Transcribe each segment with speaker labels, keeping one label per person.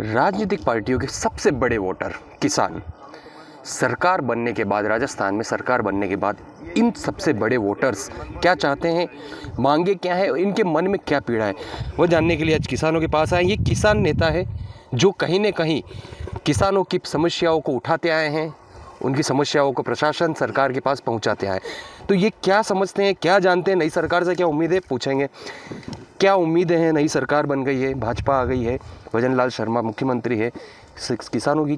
Speaker 1: राजनीतिक पार्टियों के सबसे बड़े वोटर किसान सरकार बनने के बाद, राजस्थान में सरकार बनने के बाद इन सबसे बड़े वोटर्स क्या चाहते हैं, मांगे क्या है, इनके मन में क्या पीड़ा है, वो जानने के लिए आज किसानों के पास आए। ये किसान नेता है जो कहीं न कहीं किसानों की समस्याओं को उठाते आए हैं, उनकी समस्याओं को प्रशासन सरकार के पास पहुंचाते आए। तो ये क्या समझते हैं, क्या जानते हैं, नई सरकार से क्या उम्मीद है, पूछेंगे। क्या उम्मीदें हैं? नई सरकार बन गई है, भाजपा आ गई है, भजन लाल शर्मा मुख्यमंत्री है, किसानों की।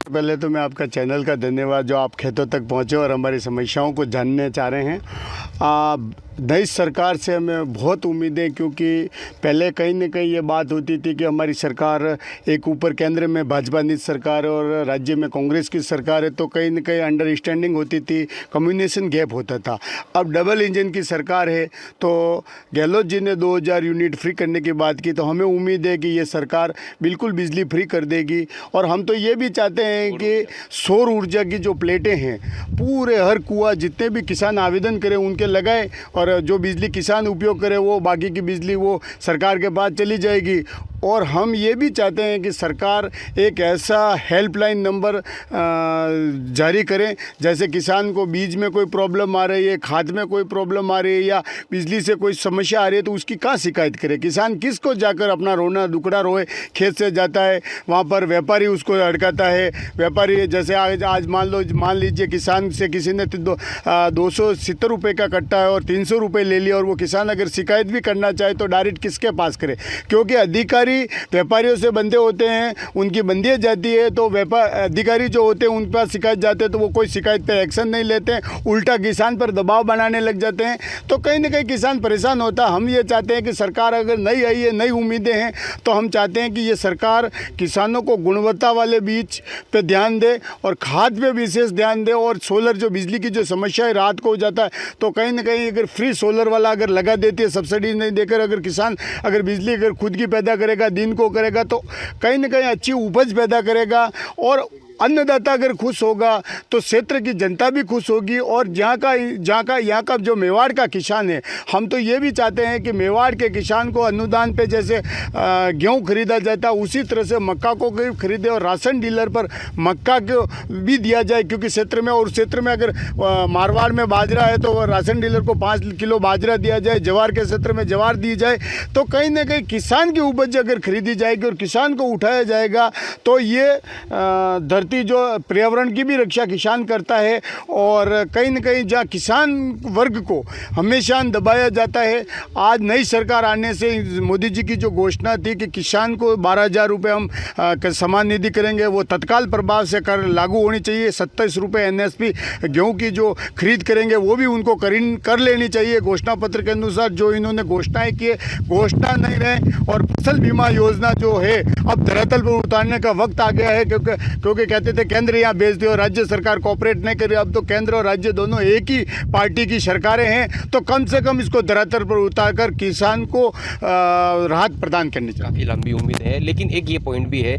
Speaker 2: पहले तो मैं आपका चैनल का धन्यवाद जो आप खेतों तक पहुँचे और हमारी समस्याओं को जानने चाह रहे हैं। नई सरकार से हमें बहुत उम्मीदें, क्योंकि पहले कहीं न कहीं ये बात होती थी कि हमारी सरकार एक ऊपर केंद्र में भाजपा नीति सरकार और राज्य में कांग्रेस की सरकार है, तो कहीं न कहीं अंडरस्टैंडिंग होती थी, कम्युनिकेशन गैप होता था। अब डबल इंजन की सरकार है, तो गहलोत जी ने 2000 यूनिट फ्री करने की बात की, तो हमें उम्मीद है कि ये सरकार बिल्कुल बिजली फ्री कर देगी। और हम तो ये भी चाहते हैं कि सौर ऊर्जा की जो प्लेटें हैं पूरे हर कुआं जितने भी किसान आवेदन करें उनके लगाए, और जो बिजली किसान उपयोग करे वो बाकी की बिजली वो सरकार के पास चली जाएगी। और हम ये भी चाहते हैं कि सरकार एक ऐसा हेल्पलाइन नंबर जारी करें, जैसे किसान को बीज में कोई प्रॉब्लम आ रही है, खाद में कोई प्रॉब्लम आ रही है या बिजली से कोई समस्या आ रही है, तो उसकी कहाँ शिकायत करे। किसान किसको जाकर अपना रोना दुखड़ा रोए, खेत से जाता है, वहाँ पर व्यापारी उसको अड़काता है। व्यापारी जैसे आज मान लीजिए किसान से किसी ने 270 रुपये का कट्टा है और 300 रुपये ले लिया, और वो किसान अगर शिकायत भी करना चाहे तो डायरेक्ट किसके पास करे, क्योंकि अधिकारी व्यापारियों से बंधे होते हैं, उनकी बंदी जाती है, तो अधिकारी जो होते हैं उन पास शिकायत जाते हैं तो वो कोई शिकायत पे एक्शन नहीं लेते हैं, उल्टा किसान पर दबाव बनाने लग जाते हैं। तो कहीं ना कहीं किसान परेशान होता है। हम ये चाहते हैं कि सरकार अगर नई आई है, नई उम्मीदें हैं, तो हम चाहते हैं कि ये सरकार किसानों को गुणवत्ता वाले बीज पे ध्यान दे और खाद पे विशेष ध्यान दे, और सोलर जो बिजली की जो समस्या है रात को हो जाता है, तो कहीं ना कहीं अगर फ्री सोलर वाला अगर लगा देती है, सब्सिडी नहीं देकर अगर किसान अगर बिजली अगर खुद की पैदा करेगा, दिन को करेगा, तो कहीं ना कहीं अच्छी उपज पैदा करेगा। और अन्नदाता अगर खुश होगा तो क्षेत्र की जनता भी खुश होगी। और यहाँ का जो मेवाड़ का किसान है, हम तो ये भी चाहते हैं कि मेवाड़ के किसान को अनुदान पे जैसे गेहूँ खरीदा जाता है, उसी तरह से मक्का को खरीदे और राशन डीलर पर मक्का को भी दिया जाए, क्योंकि क्षेत्र में, और क्षेत्र में अगर मारवाड़ में बाजरा है तो राशन डीलर को 5 किलो बाजरा दिया जाए, जवार के क्षेत्र में जवार दी जाए। तो कहीं ना कहीं किसान की उपज अगर खरीदी जाएगी और किसान को उठाया जाएगा, तो ये धरती जो पर्यावरण की भी रक्षा किसान करता है। और कहीं न कहीं जहाँ किसान वर्ग को हमेशा दबाया जाता है, आज नई सरकार आने से मोदी जी की जो घोषणा थी कि किसान को 12,000 रुपये हम सम्मान निधि करेंगे, वो तत्काल प्रभाव से कर लागू होनी चाहिए। 27 रुपये NSP गेहूँ की जो खरीद करेंगे वो भी उनको कर लेनी चाहिए कहना पत्र के अनुसार। जो इन्होंने घोषणाएं की, घोषणा नहीं रहे। और फसल बीमा योजना जो है अब धरातल पर उतारने का वक्त आ गया है, क्योंकि कहते थे केंद्र यहाँ भेज दे और राज्य सरकार कोऑपरेट नहीं कर रही। अब तो केंद्र और राज्य दोनों एक ही पार्टी की सरकारें हैं, तो कम से कम इसको धरातल पर उतारकर किसान को राहत प्रदान करनी चाहिए।
Speaker 1: काफ़ी लंबी उम्मीद है, लेकिन एक ये पॉइंट भी है,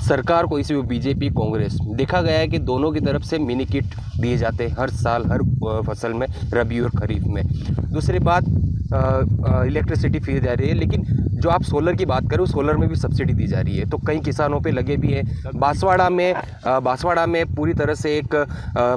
Speaker 1: सरकार को इसी बीजेपी कांग्रेस देखा गया है कि दोनों की तरफ से मिनी किट दिए जाते हैं हर साल, हर फसल में, रबी और खरीफ में। दूसरी बात, इलेक्ट्रिसिटी फ्री जा रही है, लेकिन जो आप सोलर की बात करो, सोलर में भी सब्सिडी दी जा रही है, तो कई किसानों पे लगे भी है। बांसवाड़ा में पूरी तरह से एक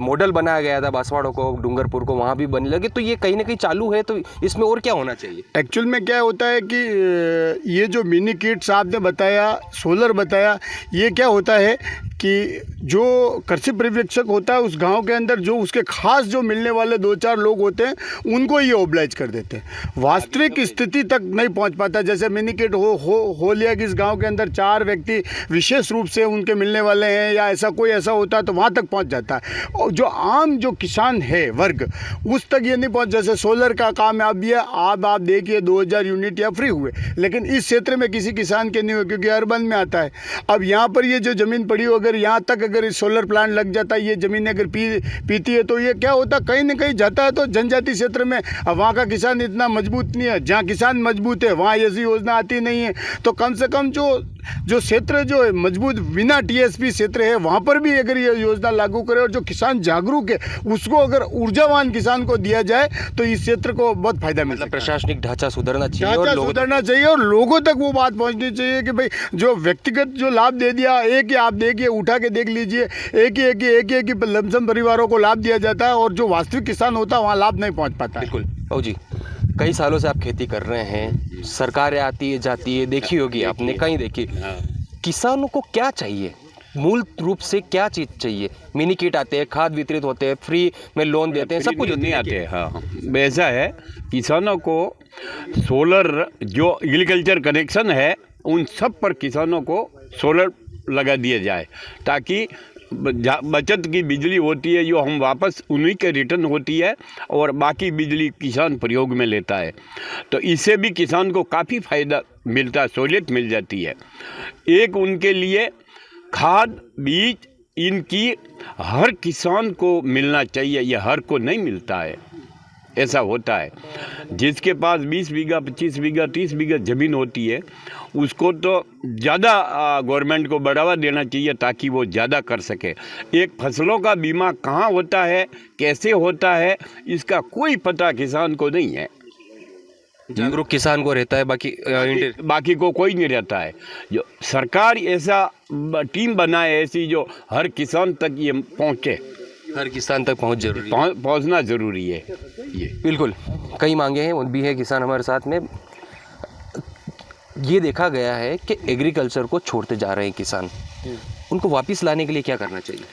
Speaker 1: मॉडल बनाया गया था, बांसवाड़ा को, डूंगरपुर को, वहाँ भी बनने लगे। तो ये कहीं ना कहीं चालू है, तो इसमें और क्या होना चाहिए?
Speaker 2: एक्चुअल में क्या होता है कि ये जो मिनी किट्स आपने बताया, सोलर बताया, ये क्या होता है कि जो कृषि पर्यवेक्षक होता है उस गांव के अंदर जो उसके खास जो मिलने वाले 2-4 लोग होते हैं उनको ये ओब्लाइज कर देते हैं, वास्तविक स्थिति तक नहीं पहुंच पाता। जैसे मिनी किट हो लिया कि इस गांव के अंदर 4 व्यक्ति विशेष रूप से उनके मिलने वाले हैं, या ऐसा होता है तो वहां तक पहुंच जाता है। और जो आम जो किसान है वर्ग, उस तक ये नहीं पहुंच। जैसे सोलर का काम है, अब ये आप देखिए 2000 यूनिट या फ्री हुए, लेकिन इस क्षेत्र में किसी किसान के नहीं हुए, क्योंकि अर्बन में आता है। अब यहाँ पर ये जो ज़मीन पड़ी हो, अगर यहाँ तक अगर सोलर प्लांट लग जाता है, ये ज़मीन अगर पीती है, तो ये क्या होता है, कहीं ना कहीं जाता है तो जनजाति क्षेत्र में। अब वहाँ का किसान इतना मजबूत नहीं है, जहाँ किसान मजबूत है वहाँ ऐसी योजना आती नहीं है। तो कम से कम जो जो क्षेत्र जो मजबूत बिना टीएसपी क्षेत्र है वहाँ पर भी अगर ये योजना लागू करे और जो किसान जागरूक है उसको अगर ऊर्जावान किसान को दिया जाए तो इस क्षेत्र को बहुत फायदा मिल सकता है।
Speaker 1: प्रशासनिक ढांचा सुधरना चाहिए और
Speaker 2: ढांचा
Speaker 1: लोगों
Speaker 2: सुधरना चाहिए और लोगों तक वो बात पहुंचनी चाहिए कि भाई जो व्यक्तिगत जो लाभ दे दिया, एक ही आप देखिए उठा के देख लीजिए, एक ही लमसम परिवारों को लाभ दिया जाता है और जो वास्तविक किसान होता है वहाँ लाभ नहीं पहुँच पाता है।
Speaker 1: बिल्कुल। ओ जी, कई सालों से आप खेती कर रहे हैं, सरकारें आती है जाती है, देखी होगी आपने, कहीं देखी। किसानों को क्या चाहिए, मूल रूप से क्या चीज़ चाहिए? मिनी किट आते हैं, खाद वितरित होते हैं, फ्री में लोन देते हैं, सब कुछ
Speaker 3: नहीं आते हैं। हाँ, ऐसा है, किसानों को सोलर जो एग्रीकल्चर कनेक्शन है उन सब पर किसानों को सोलर लगा दिया जाए ताकि बचत की बिजली होती है जो हम वापस उन्हीं के रिटर्न होती है और बाकी बिजली किसान प्रयोग में लेता है। तो इससे भी किसान को काफ़ी फ़ायदा मिलता है, सहूलियत मिल जाती है। एक उनके लिए खाद बीज इनकी हर किसान को मिलना चाहिए, यह हर को नहीं मिलता है। ऐसा होता है जिसके पास 20 बीघा 25 बीघा 30 बीघा ज़मीन होती है उसको तो ज़्यादा गवर्नमेंट को बढ़ावा देना चाहिए ताकि वो ज़्यादा कर सके। एक फसलों का बीमा कहाँ होता है, कैसे होता है, इसका कोई पता किसान को नहीं है।
Speaker 1: जागरूक किसान को रहता है,
Speaker 3: बाकी को कोई नहीं रहता है। जो सरकार ऐसा टीम बनाए ऐसी जो हर किसान तक ये पहुँचे,
Speaker 1: हर किसान तक
Speaker 3: पहुँचना ज़रूरी है ये।
Speaker 1: बिल्कुल। कई मांगे हैं, उन भी है किसान हमारे साथ में। ये देखा गया है कि एग्रीकल्चर को छोड़ते जा रहे हैं किसान, उनको वापस लाने के लिए क्या करना चाहिए?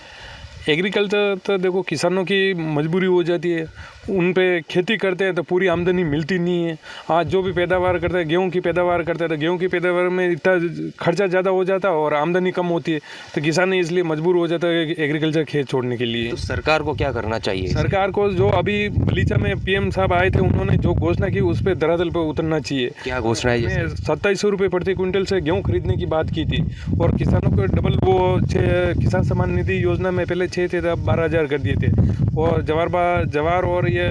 Speaker 4: एग्रीकल्चर तो देखो किसानों की मजबूरी हो जाती है, उन पे खेती करते हैं तो पूरी आमदनी मिलती नहीं है। आज जो भी पैदावार करते हैं, गेहूं की पैदावार करते हैं तो गेहूं की पैदावार में इतना खर्चा ज़्यादा हो जाता है और आमदनी कम होती है, तो किसान इसलिए मजबूर हो जाता है एग्रीकल्चर खेत छोड़ने के लिए।
Speaker 1: तो सरकार को क्या करना चाहिए?
Speaker 4: सरकार को जो अभी बलीचा में PM साहब आए थे, उन्होंने जो घोषणा की उस पर धरातल पर उतरना चाहिए।
Speaker 1: क्या घोषणा है?
Speaker 4: 2700 रुपये प्रति क्विंटल से गेहूँ खरीदने की बात की थी और किसानों को डबल वो किसान सम्मान निधि योजना में पहले 6 थे, अब 12,000 कर दिए थे। और जवार और ये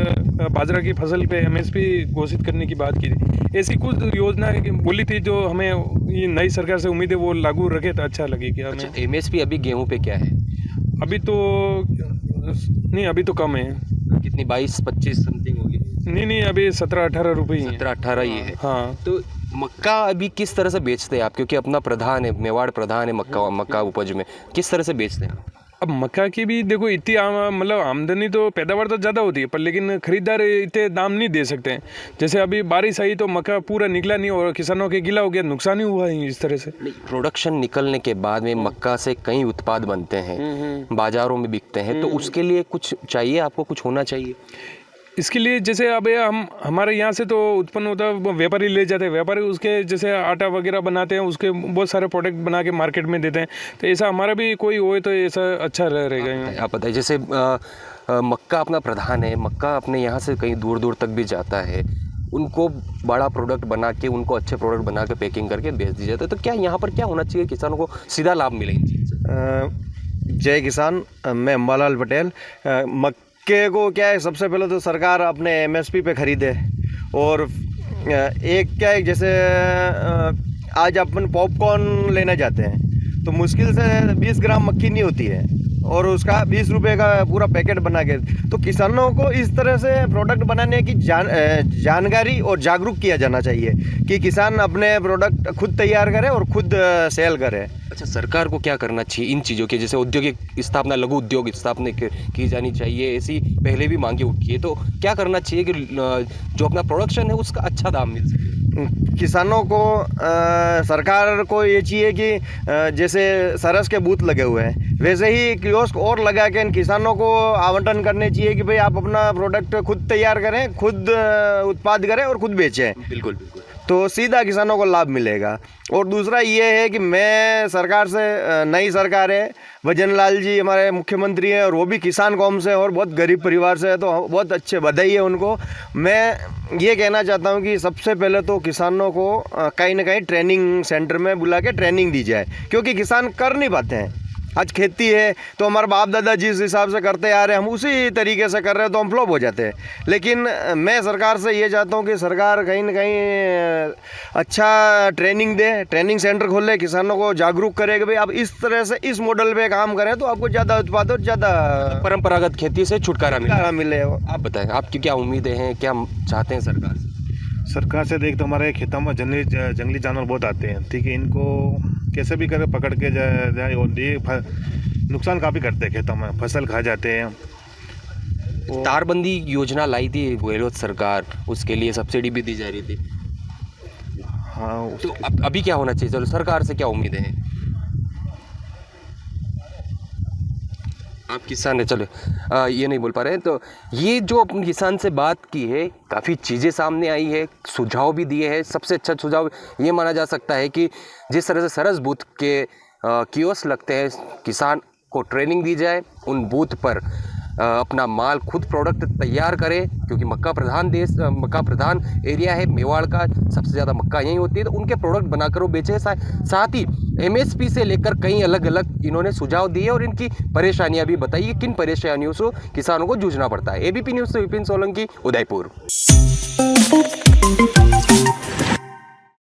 Speaker 4: बाजरा की फसल पे MSP घोषित करने की बात की थी। ऐसी कुछ योजना बोली थी जो हमें ये नई सरकार से उम्मीद है वो लागू रखे तो अच्छा लगेगा हमें।
Speaker 1: अच्छा, MSP अभी गेहूं पे क्या है?
Speaker 4: अभी तो नहीं, अभी तो कम है।
Speaker 1: कितनी, 22-25 समथिंग होगी?
Speaker 4: नहीं, अभी 17-18 रुपये ही है।
Speaker 1: 17-18 ही है।
Speaker 4: हाँ।
Speaker 1: तो मक्का अभी किस तरह से बेचते हैं आप, क्योंकि अपना प्रधान है, मेवाड़ प्रधान है मक्का उपज में, किस तरह से बेचते हैं?
Speaker 4: अब मक्का की भी देखो इतनी मतलब आमदनी तो पैदावार तो ज़्यादा होती है, पर लेकिन खरीदार इतने दाम नहीं दे सकते हैं। जैसे अभी बारिश आई तो मक्का पूरा निकला नहीं और किसानों के गीला हो गया, नुकसान ही हुआ है इस तरह से।
Speaker 1: प्रोडक्शन निकलने के बाद में मक्का से कई उत्पाद बनते हैं, बाजारों में बिकते हैं, तो उसके लिए कुछ चाहिए, आपको कुछ होना चाहिए।
Speaker 4: इसके लिए जैसे अब हमारे यहाँ से तो उत्पन्न होता है, व्यापारी ले जाते हैं, व्यापारी उसके जैसे आटा वगैरह बनाते हैं, उसके बहुत सारे प्रोडक्ट बना के मार्केट में देते हैं। तो ऐसा हमारा भी कोई हो तो ऐसा अच्छा रहेगा।
Speaker 1: आप बताइए, जैसे मक्का अपना प्रधान है, मक्का अपने यहाँ से कहीं दूर दूर तक भी जाता है, उनको बड़ा प्रोडक्ट बना के, उनको अच्छे प्रोडक्ट बना के पैकिंग करके बेच दिया जाता है, तो क्या यहाँ पर क्या होना चाहिए, किसानों को सीधा लाभ मिले इन चीज़ से?
Speaker 5: जय किसान, मैं अंबालाल पटेल। मक्के को क्या है, सबसे पहले तो सरकार अपने MSP पे खरीदे और एक क्या है, जैसे आज अपन पॉपकॉर्न लेने जाते हैं तो मुश्किल से 20 ग्राम मक्की नहीं होती है और उसका 20 रुपये का पूरा पैकेट बना के, तो किसानों को इस तरह से प्रोडक्ट बनाने की जानकारी और जागरूक किया जाना चाहिए कि किसान अपने प्रोडक्ट खुद तैयार करे और खुद सेल करे।
Speaker 1: अच्छा, सरकार को क्या करना चाहिए इन चीज़ों के, जैसे औद्योगिक स्थापना, लघु उद्योग स्थापना की जानी चाहिए, ऐसी पहले भी मांगे उठी है, तो क्या करना चाहिए कि जो अपना प्रोडक्शन है उसका अच्छा दाम मिल सके?
Speaker 5: किसानों को सरकार को ये चाहिए कि जैसे सरस के बूथ लगे हुए हैं वैसे ही कियोस्क और लगा के इन किसानों को आवंटन करने चाहिए कि भाई आप अपना प्रोडक्ट खुद तैयार करें, खुद उत्पाद करें और खुद बेचें।
Speaker 1: बिल्कुल बिल्कुल।
Speaker 5: तो सीधा किसानों को लाभ मिलेगा। और दूसरा ये है कि मैं सरकार से, नई सरकार है, भजन लाल जी हमारे मुख्यमंत्री हैं और वो भी किसान कौम से और बहुत गरीब परिवार से है, तो बहुत अच्छे, बधाई है उनको। मैं ये कहना चाहता हूँ कि सबसे पहले तो किसानों को कहीं ना कहीं ट्रेनिंग सेंटर में बुला के ट्रेनिंग दी जाए, क्योंकि किसान कर नहीं पाते हैं। आज खेती है तो हमारे बाप दादा जिस हिसाब से करते आ रहे हैं हम उसी तरीके से कर रहे हैं तो हम फ्लॉप हो जाते हैं। लेकिन मैं सरकार से ये चाहता हूँ कि सरकार कहीं ना कहीं अच्छा ट्रेनिंग दे, ट्रेनिंग सेंटर खोले, किसानों को जागरूक करे कि भाई आप इस तरह से इस मॉडल पे काम करें तो आपको ज़्यादा उत्पादन, ज़्यादा
Speaker 1: परंपरागत खेती से छुटकारा मिले।
Speaker 5: मिले।
Speaker 1: आप बताएं, आपकी क्या उम्मीदें हैं, क्या चाहते हैं सरकार से?
Speaker 6: सरकार से देख तो हमारे खेतों में जंगली जानवर बहुत आते हैं, ठीक है, इनको कैसे भी करके पकड़ के जाए और ये नुकसान काफ़ी करते हैं, खेतों में फसल खा जाते हैं।
Speaker 1: तारबंदी योजना लाई थी गहलोत सरकार, उसके लिए सब्सिडी भी दी जा रही थी।
Speaker 6: हाँ,
Speaker 1: तो अभी क्या होना चाहिए? चलो, सरकार से क्या उम्मीदें हैं? आप किसान है, चलो ये नहीं बोल पा रहे हैं, तो ये जो अपने किसान से बात की है, काफ़ी चीज़ें सामने आई है, सुझाव भी दिए हैं। सबसे अच्छा सुझाव ये माना जा सकता है कि जिस तरह से सरस बूथ के कियोस्क लगते हैं, किसान को ट्रेनिंग दी जाए, उन बूथ पर अपना माल खुद प्रोडक्ट तैयार करें, क्योंकि मक्का प्रधान देश, मक्का प्रधान एरिया है मेवाड़ का, सबसे ज़्यादा मक्का यहीं होती है, तो उनके प्रोडक्ट बनाकर वो बेचे। साथ ही MSP से लेकर कई अलग अलग इन्होंने सुझाव दिए और इनकी परेशानियां भी बताई, किन परेशानियों से किसानों को जूझना पड़ता है। ABP न्यूज़ से विपिन सोलंकी, उदयपुर।